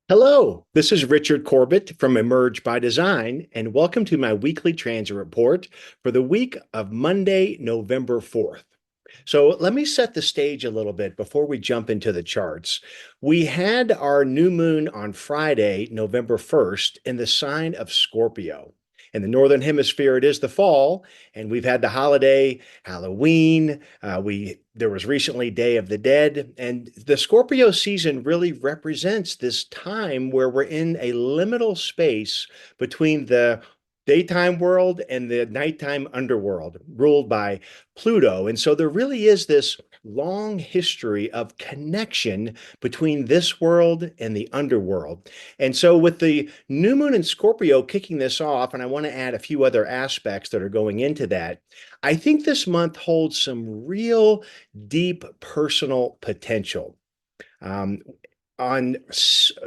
Hello, this is Richard Corbett from Emerge by Design, and welcome to my weekly transit report for the week of Monday, November 4th. So let me set the stage a little bit before we jump into the charts. We had our new moon on Friday, November 1st, in the sign of Scorpio. In the Northern Hemisphere, it is the fall, and we've had the holiday, Halloween. There was recently Day of the Dead, and the Scorpio season really represents this time where we're in a liminal space between the daytime world and the nighttime underworld, ruled by Pluto. And so there really is this long history of connection between this world and the underworld. And so, with the new moon in Scorpio kicking this off, and I want to add a few other aspects that are going into that, I think this month holds some real deep personal potential. Um, on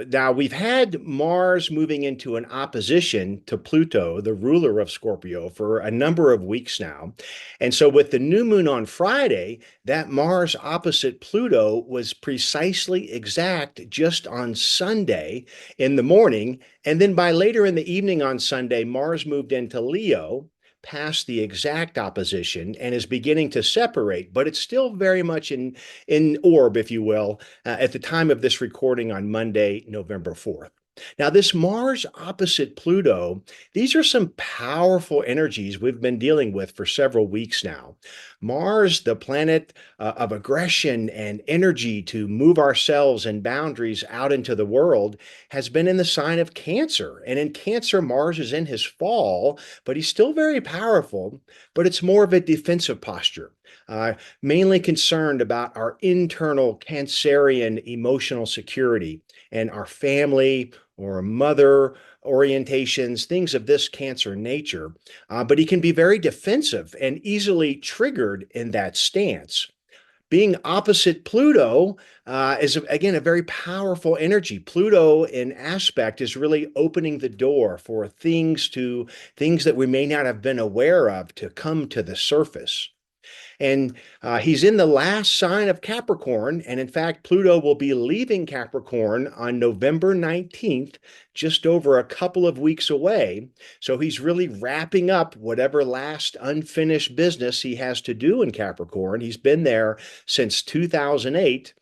Now we've had Mars moving into an opposition to Pluto, the ruler of Scorpio, for a number of weeks now. And so with the new moon on Friday, that Mars opposite Pluto was precisely exact just on Sunday in the morning. And then by later in the evening on Sunday, Mars moved into Leo, past the exact opposition, and is beginning to separate, but it's still very much in orb, if you will, at the time of this recording on Monday, November 4th. Now, this Mars opposite Pluto, these are some powerful energies we've been dealing with for several weeks now. Mars, the planet of aggression and energy to move ourselves and boundaries out into the world, has been in the sign of Cancer. And in Cancer, Mars is in his fall, but he's still very powerful, but it's more of a defensive posture. Mainly concerned about our internal Cancerian emotional security and our family or mother orientations, things of this Cancer nature. But he can be very defensive and easily triggered in that stance. Being opposite Pluto is, again, a very powerful energy. Pluto in aspect is really opening the door for things that we may not have been aware of to come to the surface. And he's in the last sign of Capricorn. And in fact, Pluto will be leaving Capricorn on November 19th, just over a couple of weeks away. So he's really wrapping up whatever last unfinished business he has to do in Capricorn. He's been there since 2008.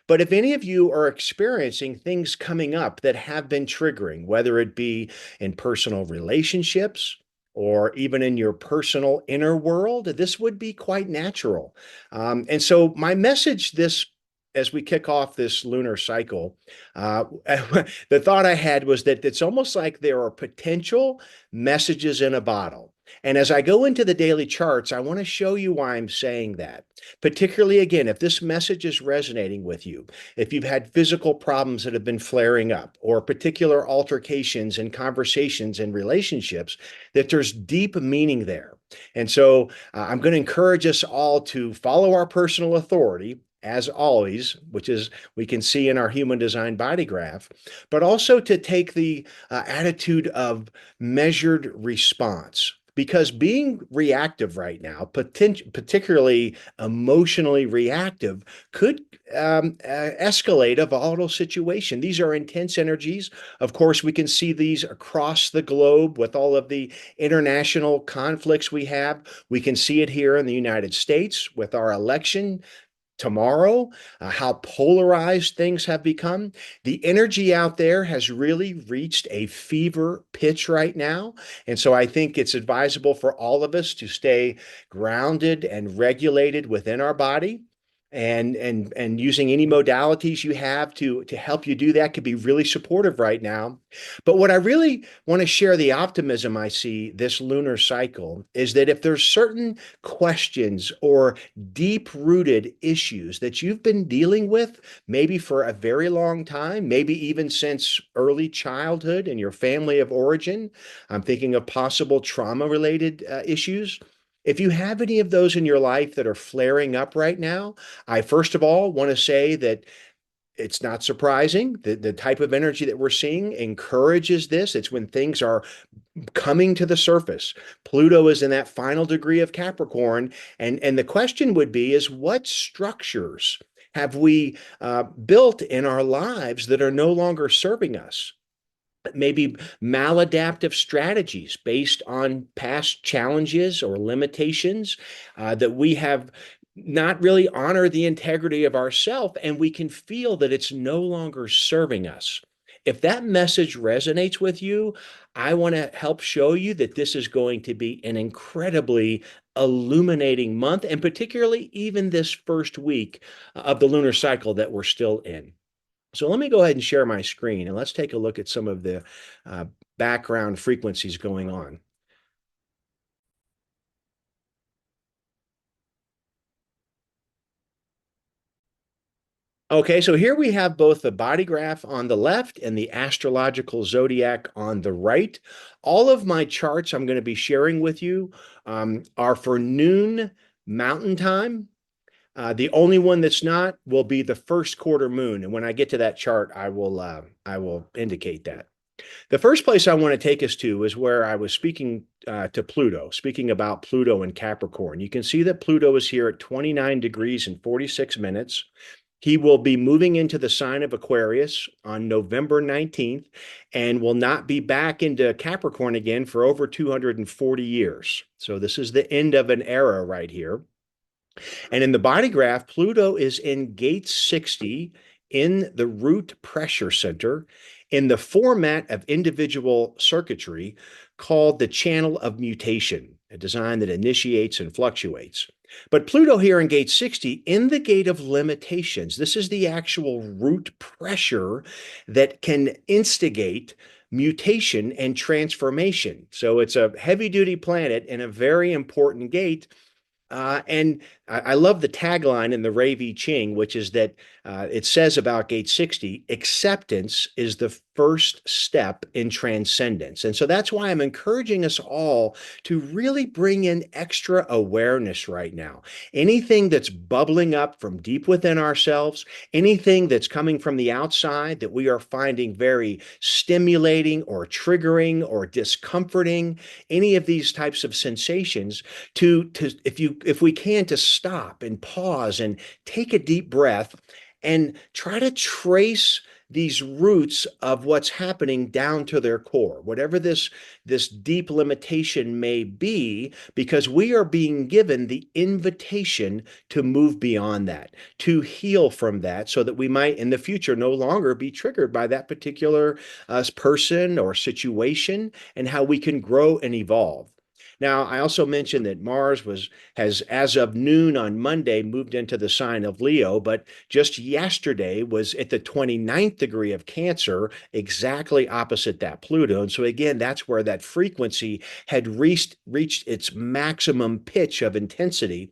But if any of you are experiencing things coming up that have been triggering, whether it be in personal relationships, or even in your personal inner world, this would be quite natural. And so, my message this as we kick off this lunar cycle, the thought I had was that it's almost like there are potential messages in a bottle. And as I go into the daily charts, I want to show you why I'm saying that. Particularly, again, if this message is resonating with you, if you've had physical problems that have been flaring up, or particular altercations and conversations and relationships, that there's deep meaning there. And so I'm going to encourage us all to follow our personal authority, as always, which is we can see in our human design body graph, but also to take the attitude of measured response. Because being reactive right now, particularly emotionally reactive, could escalate a volatile situation. These are intense energies. Of course, we can see these across the globe with all of the international conflicts we have. We can see it here in the United States with our election tomorrow, how polarized things have become. The energy out there has really reached a fever pitch right now. And so I think it's advisable for all of us to stay grounded and regulated within our body. And using any modalities you have to help you do that could be really supportive right now. But what I really want to share, the optimism I see this lunar cycle, is that if there's certain questions or deep-rooted issues that you've been dealing with, maybe for a very long time, maybe even since early childhood in your family of origin, I'm thinking of possible trauma-related issues. If you have any of those in your life that are flaring up right now, I first of all want to say that it's not surprising that the type of energy that we're seeing encourages this. It's when things are coming to the surface. Pluto is in that final degree of Capricorn. And the question would be is what structures have we built in our lives that are no longer serving us? Maybe maladaptive strategies based on past challenges or limitations that we have not really honored the integrity of ourself, and we can feel that it's no longer serving us. If that message resonates with you, I want to help show you that this is going to be an incredibly illuminating month, and particularly even this first week of the lunar cycle that we're still in. So let me go ahead and share my screen and let's take a look at some of the uh, background frequencies going on. Okay, so here we have both the body graph on the left and the astrological zodiac on the right. All of my charts I'm going to be sharing with you are for noon Mountain Time. The only one that's not will be the first quarter moon, and when I get to that chart, I will indicate that. The first place I want to take us to is where I was speaking to Pluto, speaking about Pluto and Capricorn. You can see that Pluto is here at 29 degrees and 46 minutes. He will be moving into the sign of Aquarius on November 19th and will not be back into Capricorn again for over 240 years. So this is the end of an era right here. And in the body graph, Pluto is in gate 60 in the root pressure center in the format of individual circuitry called the channel of mutation, a design that initiates and fluctuates. But Pluto here in gate 60 in the gate of limitations. This is the actual root pressure that can instigate mutation and transformation. So it's a heavy duty planet in a very important gate, and I love the tagline in the Ray Ching, which is that it says about gate 60, acceptance is the first step in transcendence. And so that's why I'm encouraging us all to really bring in extra awareness right now. Anything that's bubbling up from deep within ourselves, anything that's coming from the outside that we are finding very stimulating or triggering or discomforting, any of these types of sensations, to if we can, to stop and pause and take a deep breath and try to trace these roots of what's happening down to their core, whatever this deep limitation may be, because we are being given the invitation to move beyond that, to heal from that, so that we might in the future no longer be triggered by that particular person or situation, and how we can grow and evolve. Now, I also mentioned that has, as of noon on Monday, moved into the sign of Leo, but just yesterday was at the 29th degree of Cancer, exactly opposite that Pluto. And so again, that's where that frequency had reached its maximum pitch of intensity.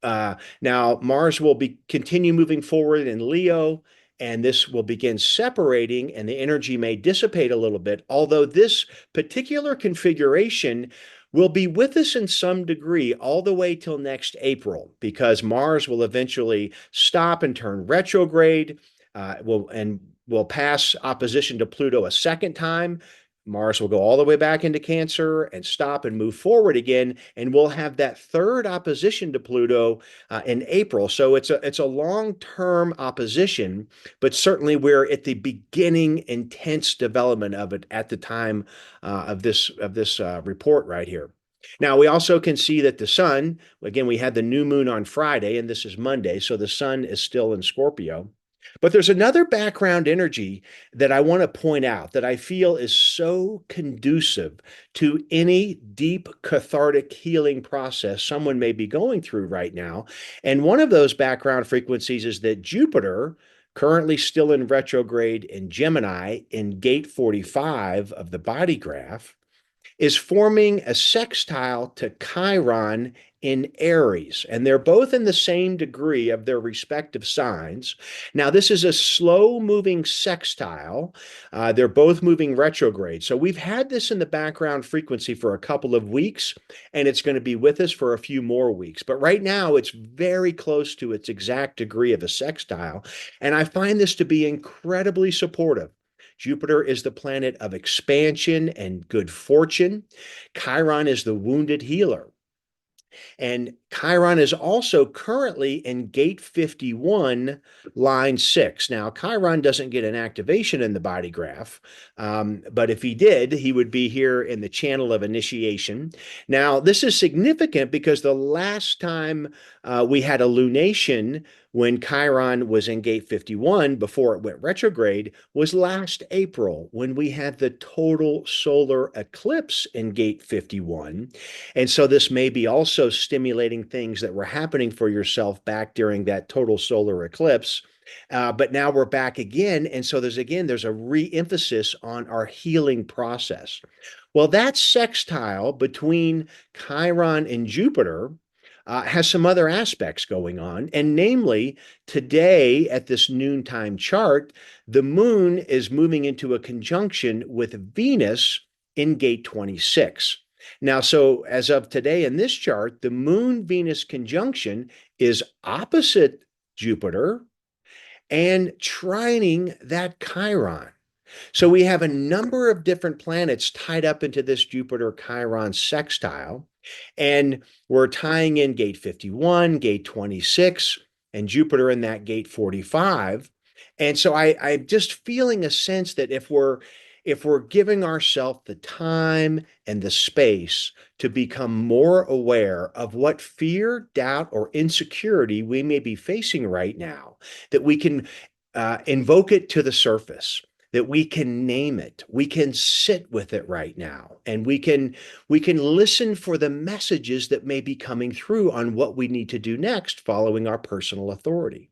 Now, Mars will continue moving forward in Leo, and this will begin separating, and the energy may dissipate a little bit, although this particular configuration will be with us in some degree all the way till next April, because Mars will eventually stop and turn retrograde, will pass opposition to Pluto a second time. Mars will go all the way back into Cancer and stop and move forward again, and we'll have that third opposition to Pluto in April. So it's a long-term opposition, but certainly we're at the beginning intense development of it at the time of this report right here. Now, we also can see that the sun, again, we had the new moon on Friday, and this is Monday, so the sun is still in Scorpio. But there's another background energy that I want to point out that I feel is so conducive to any deep cathartic healing process someone may be going through right now. And one of those background frequencies is that Jupiter, currently still in retrograde in Gemini in gate 45 of the body graph, is forming a sextile to Chiron in Aries, and they're both in the same degree of their respective signs. Now, this is a slow moving sextile. They're both moving retrograde. So we've had this in the background frequency for a couple of weeks, and it's going to be with us for a few more weeks. But right now, it's very close to its exact degree of a sextile, and I find this to be incredibly supportive. Jupiter is the planet of expansion and good fortune. Chiron is the wounded healer. And Chiron is also currently in gate 51, line 6. Now, Chiron doesn't get an activation in the body graph, but if he did, he would be here in the channel of initiation. Now, this is significant because the last time we had a lunation when Chiron was in gate 51 before it went retrograde was last April when we had the total solar eclipse in gate 51. And so this may be also stimulating things that were happening for yourself back during that total solar eclipse. But now we're back again. And so there's a re-emphasis on our healing process. Well, that sextile between Chiron and Jupiter has some other aspects going on. And namely, today at this noontime chart, the moon is moving into a conjunction with Venus in gate 26. Now, so as of today in this chart, the Moon Venus conjunction is opposite Jupiter and trining that Chiron. So we have a number of different planets tied up into this Jupiter Chiron sextile, and we're tying in gate 51, gate 26, and Jupiter in that gate 45. And so I'm just feeling a sense that if we're giving ourselves the time and the space to become more aware of what fear, doubt, or insecurity we may be facing right now, that we can invoke it to the surface, that we can name it, we can sit with it right now, and we can listen for the messages that may be coming through on what we need to do next following our personal authority.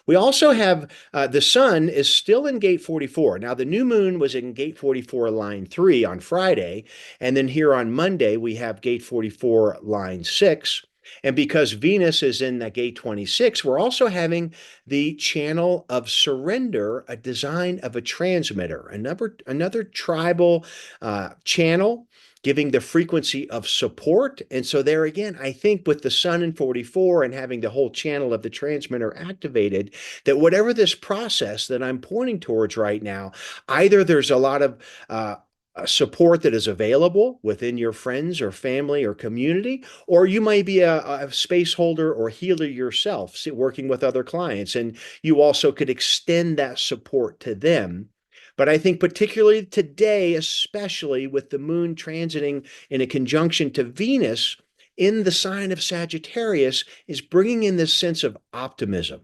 We also have the sun is still in gate 44. Now, the new moon was in gate 44, line 3 on Friday. And then here on Monday, we have gate 44, line 6. And because Venus is in the gate 26, we're also having the channel of surrender, a design of a transmitter, another tribal channel giving the frequency of support. And so there again, I think with the sun in 44 and having the whole channel of the transmitter activated, that whatever this process that I'm pointing towards right now, either there's a lot of support that is available within your friends or family or community, or you might be a space holder or healer yourself, working with other clients, and you also could extend that support to them. But I think particularly today, especially with the moon transiting in a conjunction to Venus in the sign of Sagittarius, is bringing in this sense of optimism,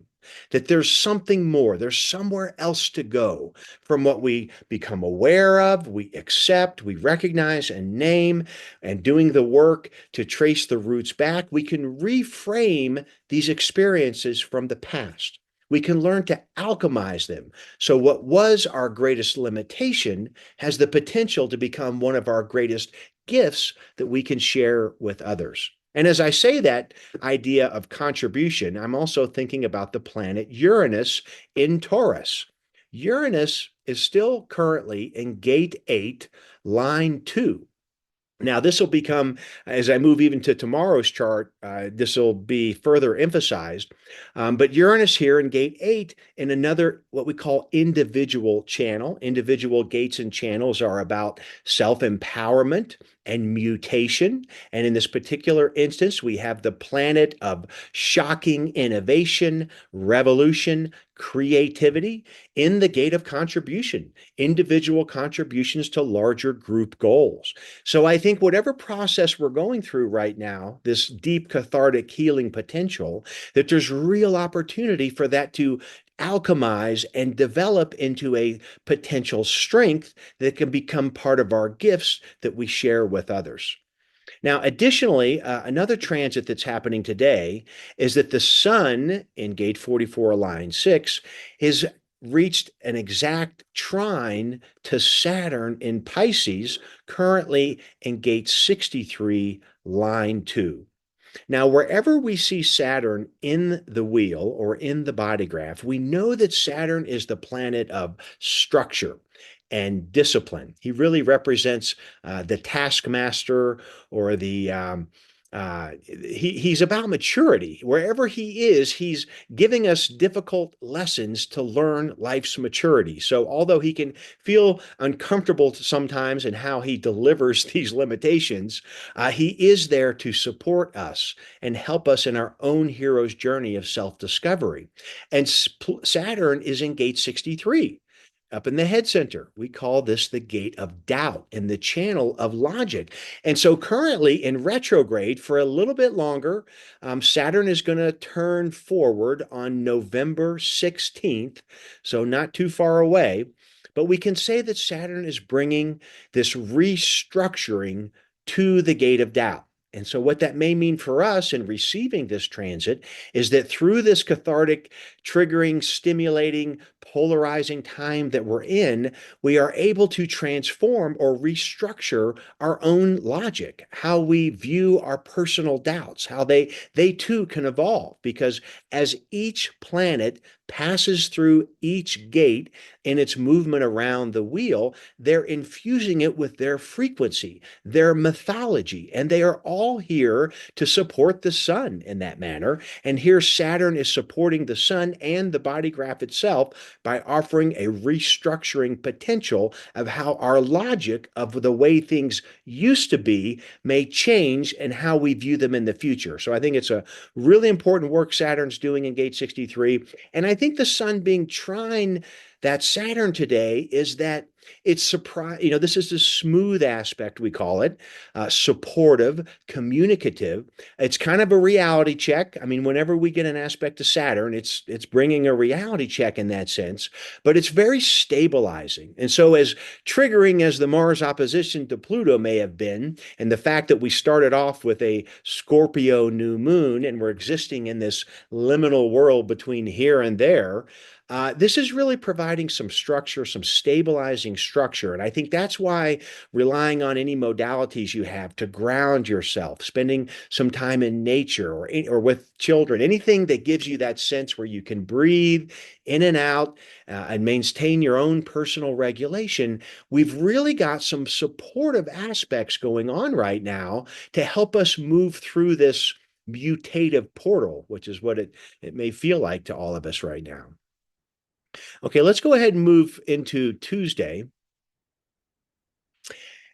that there's something more, there's somewhere else to go from what we become aware of, we accept, we recognize and name, and doing the work to trace the roots back, we can reframe these experiences from the past. We can learn to alchemize them. So, what was our greatest limitation has the potential to become one of our greatest gifts that we can share with others. And as I say that idea of contribution, I'm also thinking about the planet Uranus in Taurus. Uranus is still currently in gate 8, line 2. Now, this will become, as I move even to tomorrow's chart, this will be further emphasized. But Uranus here in gate 8 in another, what we call individual channel. Individual gates and channels are about self-empowerment and mutation. And in this particular instance, we have the planet of shocking innovation, revolution, creativity in the gate of contribution, individual contributions to larger group goals. So I think whatever process we're going through right now, this deep cathartic healing potential, that there's real opportunity for that to alchemize and develop into a potential strength that can become part of our gifts that we share with others. Now, additionally, another transit that's happening today is that the sun in gate 44, line 6, has reached an exact trine to Saturn in Pisces, currently in gate 63, line 2. Now, wherever we see Saturn in the wheel or in the body graph, we know that Saturn is the planet of structure and discipline. He really represents the taskmaster or He's about maturity. Wherever he is, he's giving us difficult lessons to learn life's maturity. So, although he can feel uncomfortable sometimes in how he delivers these limitations, he is there to support us and help us in our own hero's journey of self discovery. And Saturn is in gate 63 up in the head center. We call this the gate of doubt and the channel of logic. And so, currently in retrograde for a little bit longer, Saturn is going to turn forward on November 16th, so not too far away. But we can say that Saturn is bringing this restructuring to the gate of doubt. And so, what that may mean for us in receiving this transit is that through this cathartic, triggering, stimulating, polarizing time that we're in, we are able to transform or restructure our own logic, how we view our personal doubts, how they too can evolve. Because as each planet passes through each gate in its movement around the wheel, they're infusing it with their frequency, their mythology, and they are all here to support the sun in that manner. And here Saturn is supporting the sun and the body graph itself by offering a restructuring potential of how our logic of the way things used to be may change and how we view them in the future. So I think it's a really important work Saturn's doing in gate 63. And I think the sun being trine that Saturn today is that it's surprise. This is the smooth aspect, we call it, supportive, communicative. It's kind of a reality check. I mean, whenever we get an aspect to Saturn, it's bringing a reality check in that sense, but it's very stabilizing. And so, as triggering as the Mars opposition to Pluto may have been, and the fact that we started off with a Scorpio new moon and we're existing in this liminal world between here and there, this is really providing some structure, some stabilizing structure. And I think that's why relying on any modalities you have to ground yourself, spending some time in nature or with children, anything that gives you that sense where you can breathe in and out and maintain your own personal regulation. We've really got some supportive aspects going on right now to help us move through this mutative portal, which is what it may feel like to all of us right now. Okay, let's go ahead and move into Tuesday.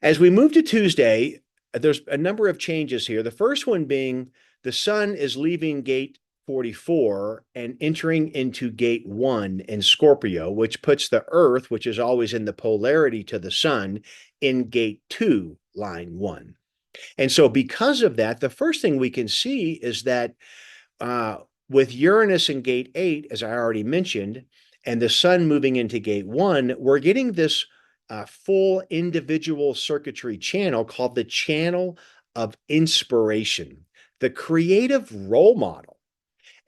As we move to Tuesday, there's a number of changes here. The first one being the sun is leaving gate 44 and entering into gate 1 in Scorpio, which puts the Earth, which is always in the polarity to the sun, in gate 2, line 1. And so, because of that, the first thing we can see is that with Uranus in gate 8, as I already mentioned, and the sun moving into gate 1, we're getting this full individual circuitry channel called the channel of inspiration, the creative role model.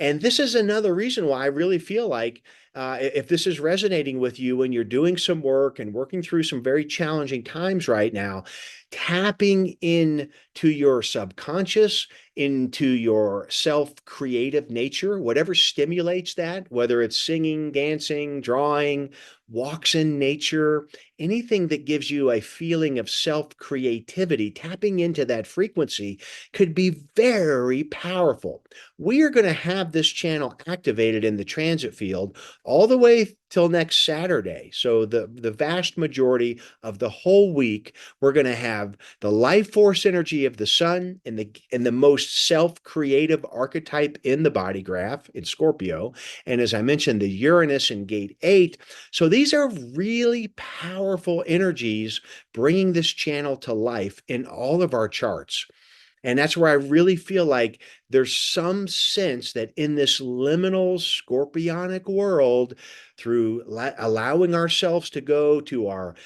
And this is another reason why I really feel like if this is resonating with you when you're doing some work and working through some very challenging times right now, tapping into your subconscious, into your self-creative nature, whatever stimulates that, whether it's singing, dancing, drawing, walks in nature, anything that gives you a feeling of self-creativity, tapping into that frequency could be very powerful. We are going to have this channel activated in the transit field all the way till next Saturday. So the vast majority of the whole week, we're going to have the life force energy of the sun in the most self-creative archetype in the body graph in Scorpio. And as I mentioned, the Uranus in gate 8. So these are really powerful energies bringing this channel to life in all of our charts. And that's where I really feel like there's some sense that in this liminal scorpionic world, through allowing ourselves to go to our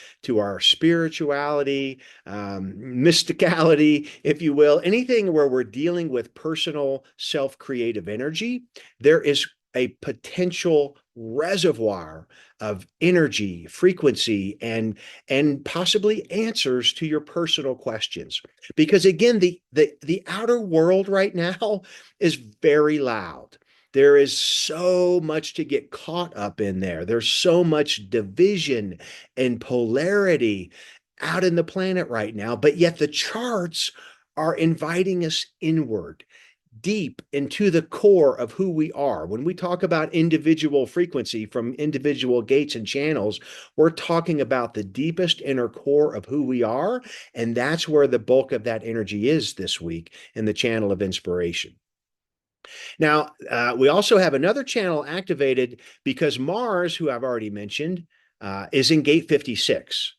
spirituality, mysticality, if you will, anything where we're dealing with personal self-creative energy, there is a potential reservoir of energy, frequency, and possibly answers to your personal questions. Because again, the outer world right now is very loud. There is so much to get caught up in there. There's so much division and polarity out in the planet right now, but yet the charts are inviting us inward, deep into the core of who we are. When we talk about individual frequency from individual gates and channels, we're talking about the deepest inner core of who we are. And that's where the bulk of that energy is this week in the channel of inspiration. Now, we also have another channel activated because Mars, who I've already mentioned, is in gate 56.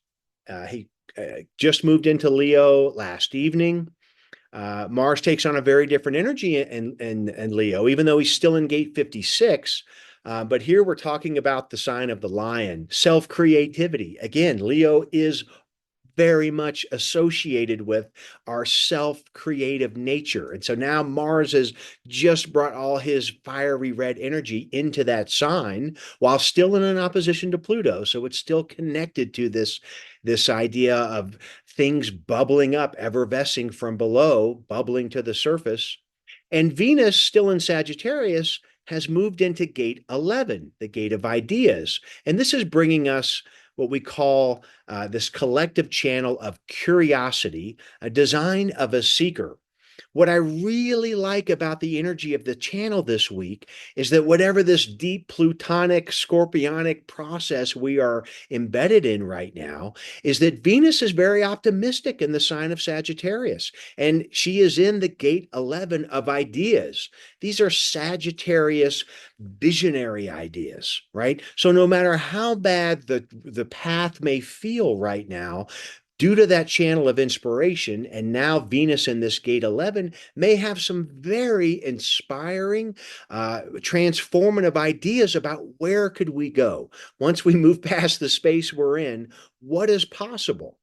He just moved into Leo last evening. Mars takes on a very different energy in Leo, even though he's still in gate 56. But here we're talking about the sign of the lion, self creativity. Again, Leo is very much associated with our self-creative nature. And so now Mars has just brought all his fiery red energy into that sign while still in an opposition to Pluto. So it's still connected to this idea of things bubbling up, effervescing from below, bubbling to the surface. And Venus, still in Sagittarius, has moved into gate 11, the gate of ideas. And this is bringing us what we call this collective channel of curiosity, a design of a seeker. What I really like about the energy of the channel this week is that whatever this deep plutonic, scorpionic process we are embedded in right now, is that Venus is very optimistic in the sign of Sagittarius, and she is in the gate 11 of ideas. These are Sagittarius visionary ideas, right? So no matter how bad the path may feel right now, due to that channel of inspiration, and now Venus in this gate 11 may have some very inspiring, transformative ideas about where could we go once we move past the space we're in. What is possible?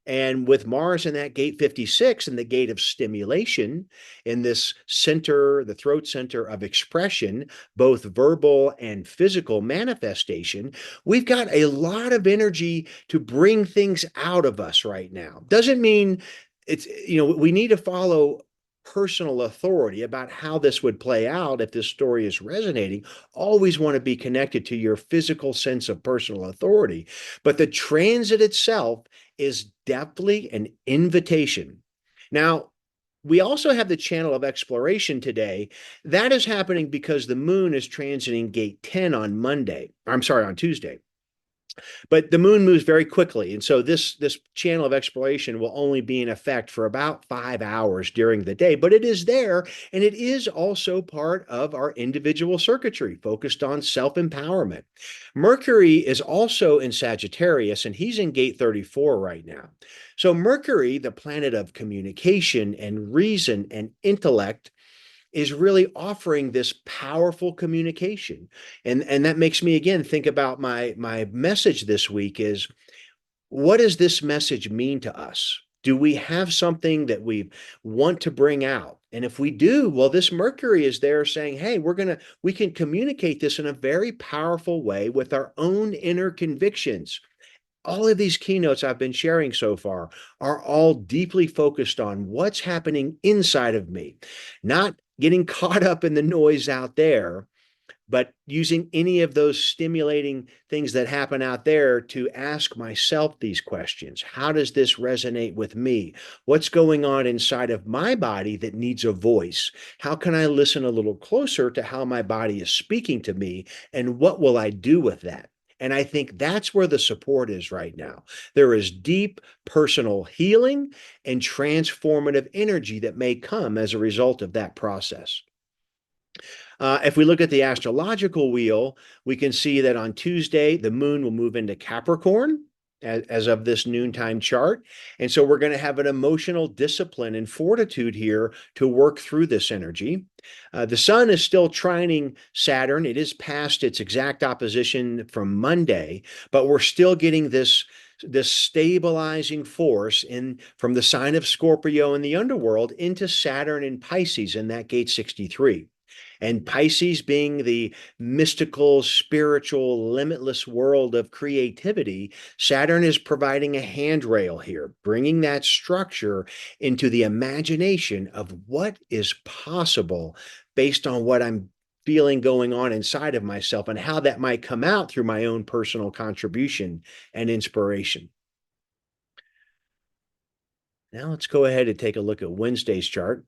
And with Mars in that gate 56 and the gate of stimulation in this center, the throat center of expression, both verbal and physical manifestation, we've got a lot of energy to bring things out of us right now. Doesn't mean it's, we need to follow personal authority about how this would play out if this story is resonating. Always want to be connected to your physical sense of personal authority. But the transit itself is definitely an invitation. Now, we also have the channel of exploration today. That is happening because the moon is transiting gate 10 on Monday. I'm sorry, on Tuesday. But the moon moves very quickly. And so this channel of exploration will only be in effect for about 5 hours during the day, but it is there. And it is also part of our individual circuitry focused on self-empowerment. Mercury is also in Sagittarius, and he's in gate 34 right now. So Mercury, the planet of communication and reason and intellect, is really offering this powerful communication. And that makes me again think about my message this week is, what does this message mean to us? Do we have something that we want to bring out? And if we do, well, this Mercury is there saying, hey, we can communicate this in a very powerful way with our own inner convictions. All of these keynotes I've been sharing so far are all deeply focused on what's happening inside of me, not getting caught up in the noise out there, but using any of those stimulating things that happen out there to ask myself these questions. How does this resonate with me? What's going on inside of my body that needs a voice? How can I listen a little closer to how my body is speaking to me? And what will I do with that? And I think that's where the support is right now. There is deep personal healing and transformative energy that may come as a result of that process. If we look at the astrological wheel, we can see that on Tuesday, the moon will move into Capricorn as of this noontime chart. And so we're going to have an emotional discipline and fortitude here to work through this energy. The sun is still trining Saturn. It is past its exact opposition from Monday, but we're still getting this stabilizing force in from the sign of Scorpio in the underworld into Saturn in Pisces in that gate 63. And Pisces being the mystical, spiritual, limitless world of creativity, Saturn is providing a handrail here, bringing that structure into the imagination of what is possible based on what I'm feeling going on inside of myself and how that might come out through my own personal contribution and inspiration. Now let's go ahead and take a look at Wednesday's chart.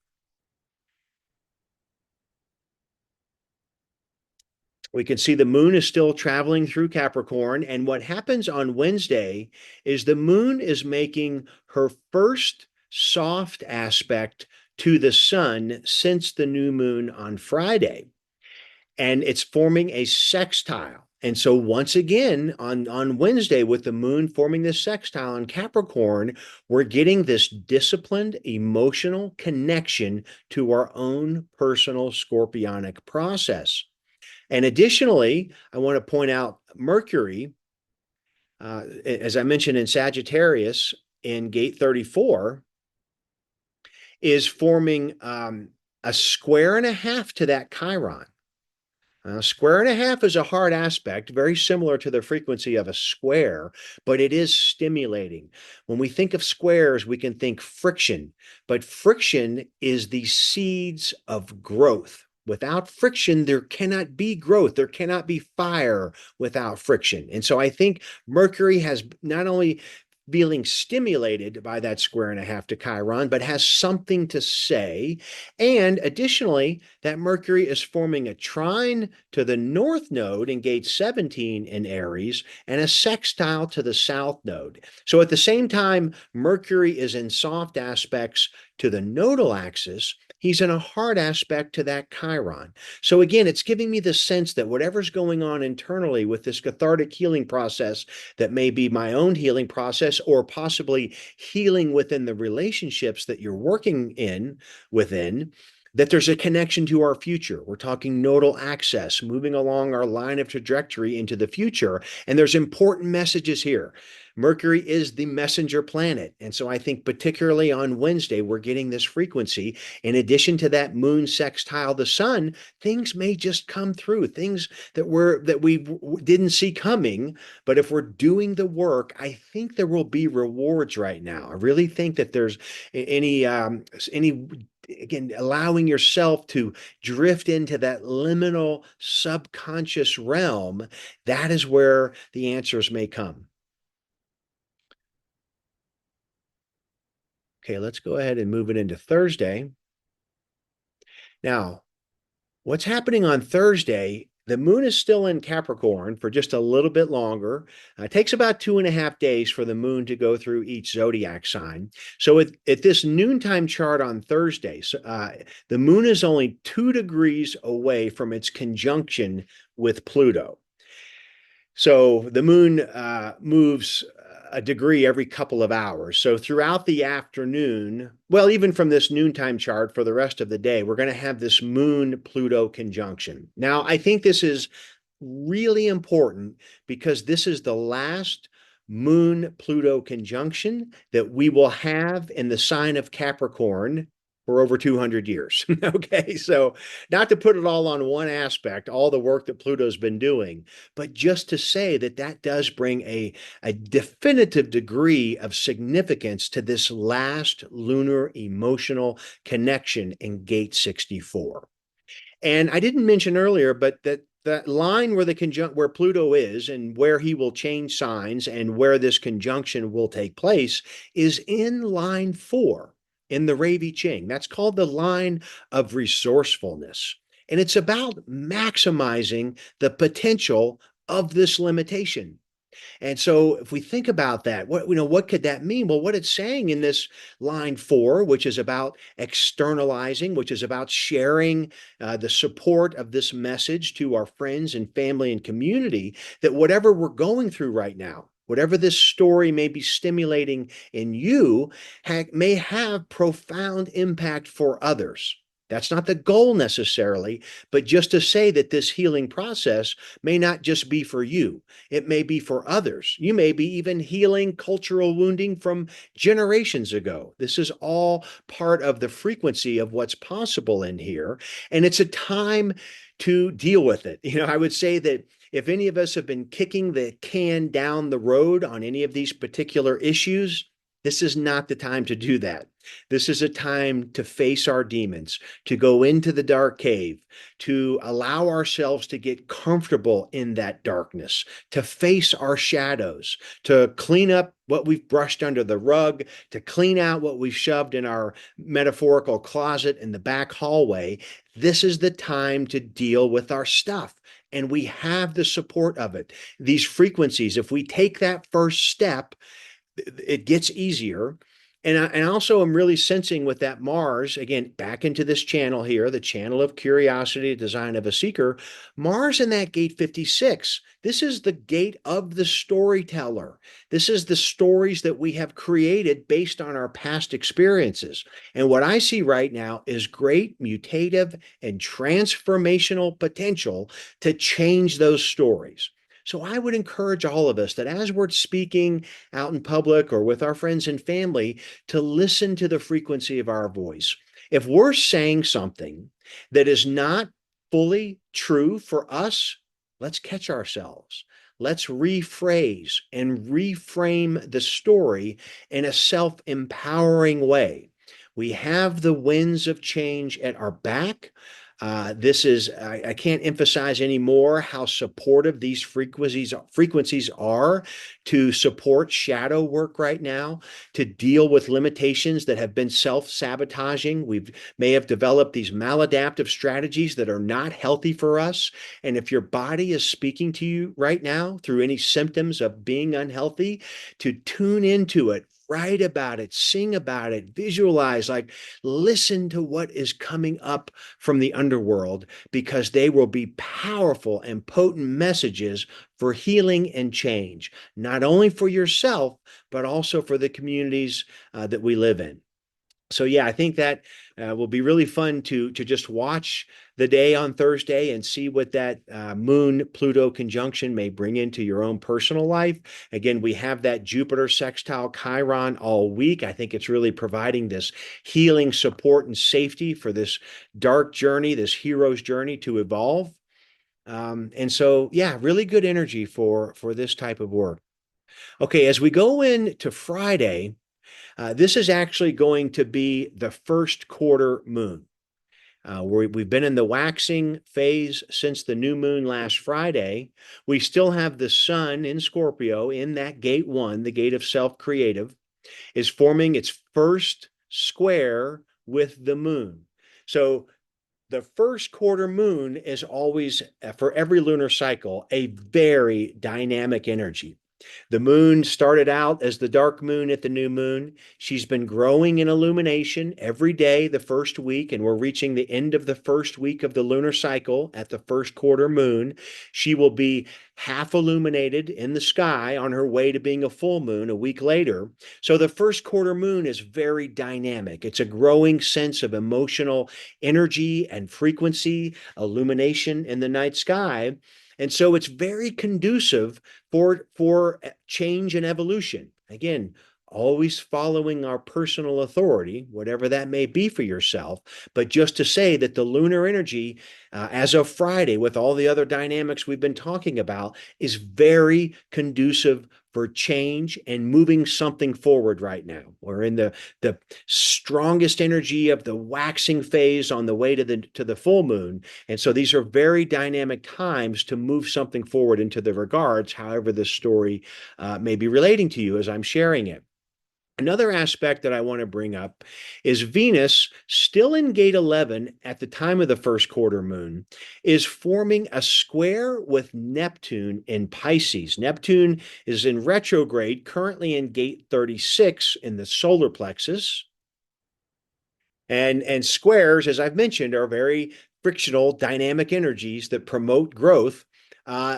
We can see the moon is still traveling through Capricorn. And what happens on Wednesday is the moon is making her first soft aspect to the sun since the new moon on Friday. And it's forming a sextile. And so once again, on Wednesday, with the moon forming this sextile in Capricorn, we're getting this disciplined emotional connection to our own personal scorpionic process. And additionally, I want to point out Mercury, as I mentioned in Sagittarius in gate 34, is forming a square and a half to that Chiron. Square and a half is a hard aspect, very similar to the frequency of a square, but it is stimulating. When we think of squares, we can think friction, but friction is the seeds of growth. Without friction, there cannot be growth. There cannot be fire without friction. And so I think Mercury has not only feeling stimulated by that square and a half to Chiron, but has something to say. And additionally, that Mercury is forming a trine to the north node in gate 17 in Aries and a sextile to the south node. So at the same time, Mercury is in soft aspects to the nodal axis, he's in a hard aspect to that Chiron. So again, it's giving me the sense that whatever's going on internally with this cathartic healing process, that may be my own healing process or possibly healing within the relationships that you're working in within, that there's a connection to our future. We're talking nodal access, moving along our line of trajectory into the future. And there's important messages here. Mercury is the messenger planet. And so I think particularly on Wednesday, we're getting this frequency. In addition to that moon sextile the sun, things may just come through, things that we didn't see coming. But if we're doing the work, I think there will be rewards right now. I really think that there's any again, allowing yourself to drift into that liminal subconscious realm, that is where the answers may come. Okay, let's go ahead and move it into Thursday. Now, what's happening on Thursday? The moon is still in Capricorn for just a little bit longer. It takes about 2.5 days for the moon to go through each zodiac sign. So at this noontime chart on Thursday, the moon is only 2 degrees away from its conjunction with Pluto. So the moon moves a degree every couple of hours. So throughout the afternoon, well, even from this noontime chart for the rest of the day, we're going to have this moon Pluto conjunction. Now, I think this is really important because this is the last moon Pluto conjunction that we will have in the sign of Capricorn for over 200 years. Okay, so not to put it all on one aspect, all the work that Pluto's been doing, but just to say that that does bring a definitive degree of significance to this last lunar emotional connection in gate 64. And I didn't mention earlier, but that line where where Pluto is and where he will change signs and where this conjunction will take place is in line 4 in the Ravi Ching. That's called the line of resourcefulness. And it's about maximizing the potential of this limitation. And so if we think about that, what could that mean? Well, what it's saying in this line 4, which is about externalizing, which is about sharing the support of this message to our friends and family and community, that whatever we're going through right now, whatever this story may be stimulating in you, may have profound impact for others. That's not the goal necessarily, but just to say that this healing process may not just be for you. It may be for others. You may be even healing cultural wounding from generations ago. This is all part of the frequency of what's possible in here. And it's a time to deal with it. I would say that if any of us have been kicking the can down the road on any of these particular issues, This is not the time to do that. This is a time to face our demons, to go into the dark cave, to allow ourselves to get comfortable in that darkness, to face our shadows, to clean up what we've brushed under the rug, to clean out what we've shoved in our metaphorical closet in the back hallway. This is the time to deal with our stuff. And we have the support of it. These frequencies, if we take that first step, it gets easier. And also I'm really sensing with that Mars, again, back into this channel here, the channel of curiosity, design of a seeker, Mars in that gate 56. This is the gate of the storyteller. This is the stories that we have created based on our past experiences. And what I see right now is great mutative and transformational potential to change those stories. So I would encourage all of us that as we're speaking out in public or with our friends and family, to listen to the frequency of our voice. If we're saying something that is not fully true for us, let's catch ourselves. Let's rephrase and reframe the story in a self-empowering way. We have the winds of change at our back. I can't emphasize anymore how supportive these frequencies are to support shadow work right now, to deal with limitations that have been self-sabotaging. We may have developed these maladaptive strategies that are not healthy for us. And if your body is speaking to you right now through any symptoms of being unhealthy, to tune into it, write about it, sing about it, visualize, like listen to what is coming up from the underworld, because they will be powerful and potent messages for healing and change, not only for yourself, but also for the communities that we live in. So yeah, I think that will be really fun to just watch the day on Thursday and see what that Moon Pluto conjunction may bring into your own personal life. Again, we have that Jupiter sextile Chiron all week. I think it's really providing this healing support and safety for this dark journey, this hero's journey to evolve. And so, yeah, really good energy for this type of work. Okay, as we go into Friday, this is actually going to be the first quarter moon. We've been in the waxing phase since the new moon last Friday. We still have the sun in Scorpio in that gate one, the gate of self-creative, is forming its first square with the moon. So the first quarter moon is always, for every lunar cycle, a very dynamic energy. The moon started out as the dark moon at the new moon. She's been growing in illumination every day the first week, and we're reaching the end of the first week of the lunar cycle at the first quarter moon. She will be half illuminated in the sky on her way to being a full moon a week later. So the first quarter moon is very dynamic. It's a growing sense of emotional energy and frequency, illumination in the night sky. And so it's very conducive for change and evolution. Again, always following our personal authority, whatever that may be for yourself. But just to say that the lunar energy, as of Friday, with all the other dynamics we've been talking about, is very conducive for change and moving something forward right now. We're in the strongest energy of the waxing phase on the way to the full moon. And so these are very dynamic times to move something forward into the regards, however this story may be relating to you as I'm sharing it. Another aspect that I want to bring up is Venus, still in gate 11 at the time of the first quarter moon, is forming a square with Neptune in Pisces. Neptune is in retrograde, currently in gate 36 in the solar plexus. And squares, as I've mentioned, are very frictional, dynamic energies that promote growth.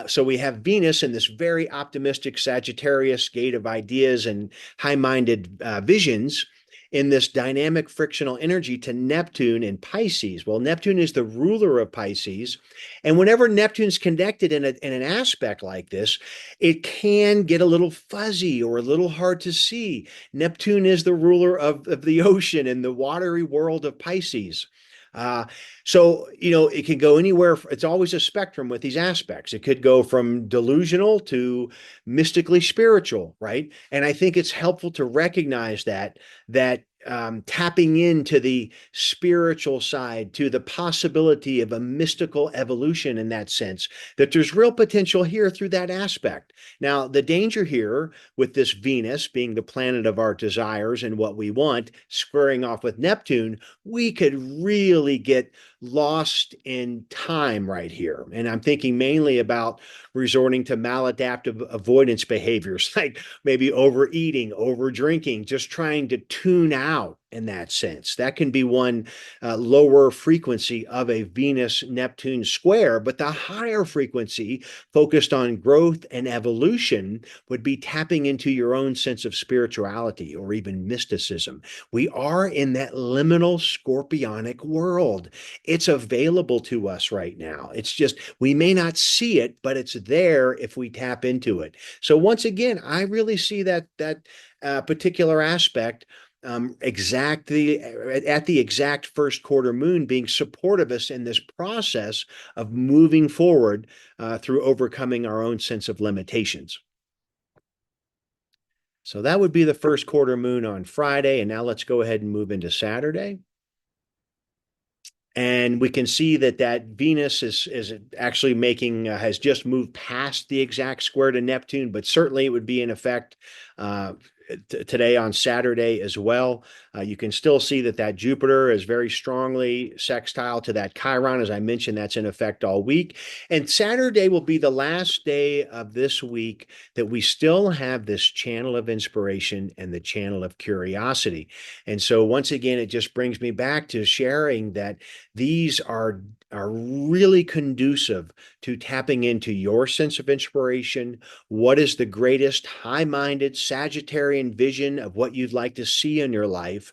So we have Venus in this very optimistic Sagittarius gate of ideas and high-minded visions in this dynamic frictional energy to Neptune in Pisces. Well, Neptune is the ruler of Pisces. And whenever Neptune's connected in an aspect like this, it can get a little fuzzy or a little hard to see. Neptune is the ruler of the ocean and the watery world of Pisces. Uh, so, it can go anywhere. It's always a spectrum with these aspects. It could go from delusional to mystically spiritual, right? And I think it's helpful to recognize that tapping into the spiritual side, to the possibility of a mystical evolution in that sense, that there's real potential here through that aspect. Now, the danger here with this Venus being the planet of our desires and what we want, squaring off with Neptune, we could really get lost in time right here. And I'm thinking mainly about resorting to maladaptive avoidance behaviors, like maybe overeating, over drinking, just trying to tune out in that sense. That can be one lower frequency of a Venus Neptune square, but the higher frequency focused on growth and evolution would be tapping into your own sense of spirituality or even mysticism. We are in that liminal scorpionic world. It's available to us right now. It's just, we may not see it, but it's there if we tap into it. So once again, I really see that particular aspect exactly at the exact first quarter moon being supportive of us in this process of moving forward through overcoming our own sense of limitations. So that would be the first quarter moon on Friday. And now let's go ahead and move into Saturday. And we can see that Venus is actually has just moved past the exact square to Neptune, but certainly it would be in effect today on Saturday as well. You can still see that Jupiter is very strongly sextile to that Chiron. As I mentioned, that's in effect all week. And Saturday will be the last day of this week that we still have this channel of inspiration and the channel of curiosity. And so once again, it just brings me back to sharing that these are really conducive to tapping into your sense of inspiration. What is the greatest high-minded Sagittarian vision of what you'd like to see in your life?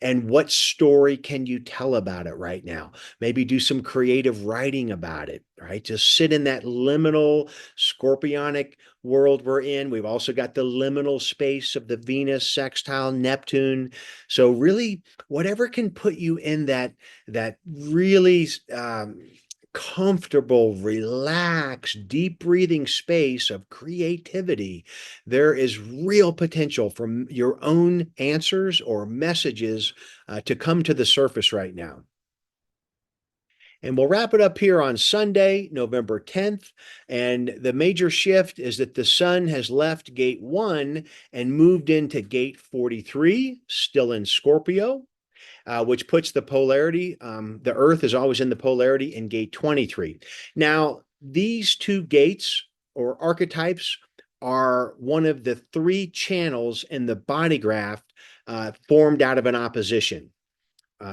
And what story can you tell about it right now? Maybe do some creative writing about it, right? Just sit in that liminal scorpionic world we're in. We've also got the liminal space of the Venus sextile Neptune. So really, whatever can put you in that really comfortable, relaxed, deep breathing space of creativity, there is real potential from your own answers or messages to come to the surface right now. And we'll wrap it up here on Sunday, November 10th. And the major shift is that the sun has left gate 1 and moved into gate 43, still in Scorpio. Which puts the polarity, the Earth is always in the polarity in gate 23. Now, these two gates or archetypes are one of the 3 channels in the body graph formed out of an opposition.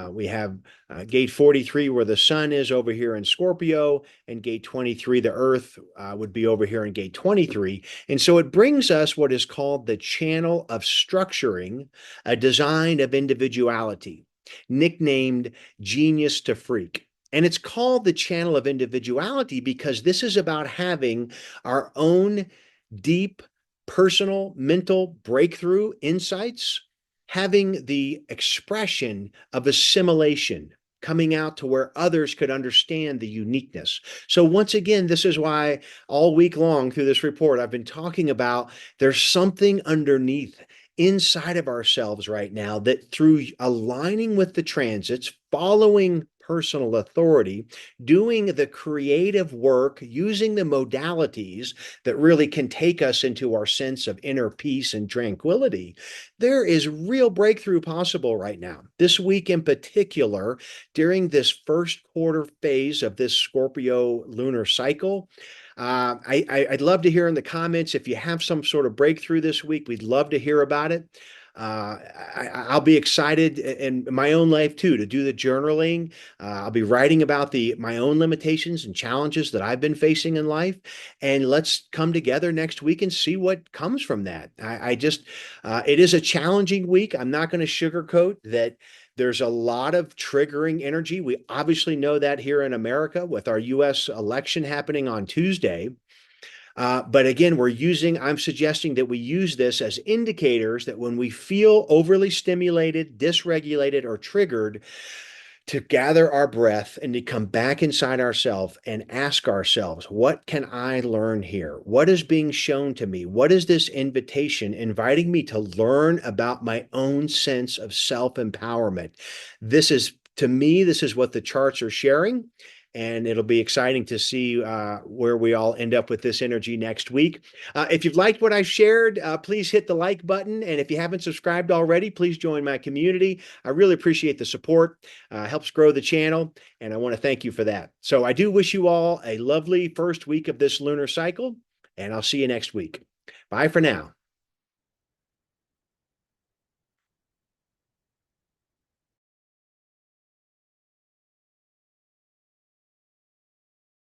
We have gate 43 where the sun is over here in Scorpio, and gate 23, the Earth would be over here in gate 23. And so it brings us what is called the channel of structuring, a design of individuality, nicknamed genius to freak. And it's called the channel of individuality because this is about having our own deep personal mental breakthrough insights, having the expression of assimilation coming out to where others could understand the uniqueness. So once again, this is why all week long through this report, I've been talking about there's something underneath inside of ourselves right now that through aligning with the transits, following personal authority, doing the creative work, using the modalities that really can take us into our sense of inner peace and tranquility, there is real breakthrough possible right now. This week in particular, during this first quarter phase of this Scorpio lunar cycle, I'd love to hear in the comments if you have some sort of breakthrough this week. We'd love to hear about it. I'll be excited in my own life too to do the journaling. I'll be writing about my own limitations and challenges that I've been facing in life, and let's come together next week and see what comes from that. It is a challenging week. I'm not going to sugarcoat that. There's a lot of triggering energy. We obviously know that here in America with our US election happening on Tuesday. But again, I'm suggesting that we use this as indicators that when we feel overly stimulated, dysregulated, or triggered, to gather our breath and to come back inside ourselves and ask ourselves, what can I learn here? What is being shown to me? What is this invitation inviting me to learn about my own sense of self-empowerment? This is, to me, this is what the charts are sharing. And it'll be exciting to see where we all end up with this energy next week. If you've liked what I shared, please hit the like button. And if you haven't subscribed already, please join my community. I really appreciate the support. Helps grow the channel. And I want to thank you for that. So I do wish you all a lovely first week of this lunar cycle. And I'll see you next week. Bye for now.